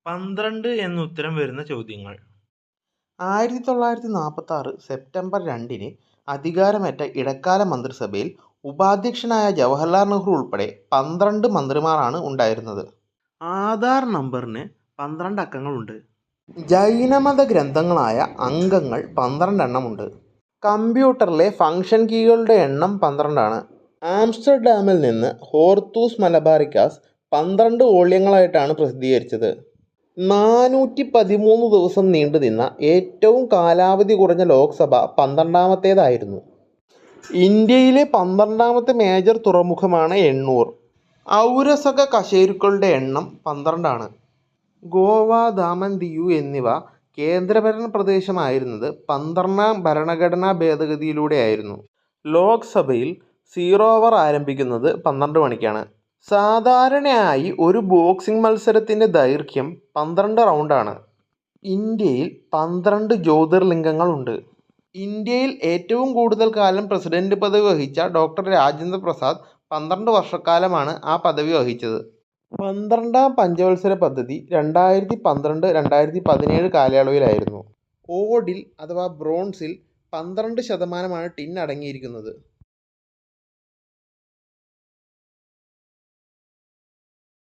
12 എന്നുത്തരം വരുന്ന ചോദ്യങ്ങൾ. 1946 സെപ്റ്റംബർ 2-ന് അധികാരമേറ്റ ഇടക്കാല മന്ത്രിസഭയിൽ ഉപാധ്യക്ഷനായ ജവഹർലാൽ നെഹ്റു ഉൾപ്പെടെ 12 മന്ത്രിമാരാണ് ഉണ്ടായിരുന്നത്. ആധാർ നമ്പറിന് 12 അക്കങ്ങളുണ്ട്. ജൈനമത ഗ്രന്ഥങ്ങളായ അങ്കങ്ങൾ 12 എണ്ണമുണ്ട്. കമ്പ്യൂട്ടറിലെ ഫംഗ്ഷൻ കീകളുടെ എണ്ണം 12 ആണ്. ആംസ്റ്റർഡാമിൽ നിന്ന് ഹോർത്തൂസ് മലബാറിക്കാസ് 12 വോള്യങ്ങളായിട്ടാണ് പ്രസിദ്ധീകരിച്ചത്. 413 ദിവസം നീണ്ടുനിന്ന ഏറ്റവും കാലാവധി കുറഞ്ഞ ലോക്സഭ 12ാമത്തേതായിരുന്നു. ഇന്ത്യയിലെ 12ാമത്തെ മേജർ തുറമുഖമാണ് എണ്ണൂർ. ഔരസക കശേരുക്കളുടെ എണ്ണം 12 ആണ്. ഗോവ, ദാമൻ, ദിയു എന്നിവ കേന്ദ്രഭരണ പ്രദേശമായിരുന്നത് 12ാം ഭരണഘടനാ ഭേദഗതിയിലൂടെയായിരുന്നു. ലോക്സഭയിൽ സീറോ അവർ ആരംഭിക്കുന്നത് 12 മണിക്കാണ്. സാധാരണയായി ഒരു ബോക്സിംഗ് മത്സരത്തിൻ്റെ ദൈർഘ്യം 12 റൗണ്ടാണ്. ഇന്ത്യയിൽ 12 ജ്യോതിർലിംഗങ്ങളുണ്ട്. ഇന്ത്യയിൽ ഏറ്റവും കൂടുതൽ കാലം പ്രസിഡന്റ് പദവി വഹിച്ച ഡോക്ടർ രാജേന്ദ്ര പ്രസാദ് 12 വർഷക്കാലമാണ് ആ പദവി വഹിച്ചത്. 12ാം പഞ്ചവത്സര പദ്ധതി 2012-2017 കാലയളവിലായിരുന്നു. ഓടിൽ അഥവാ ബ്രോൺസിൽ 12% ടിൻ അടങ്ങിയിരിക്കുന്നത്.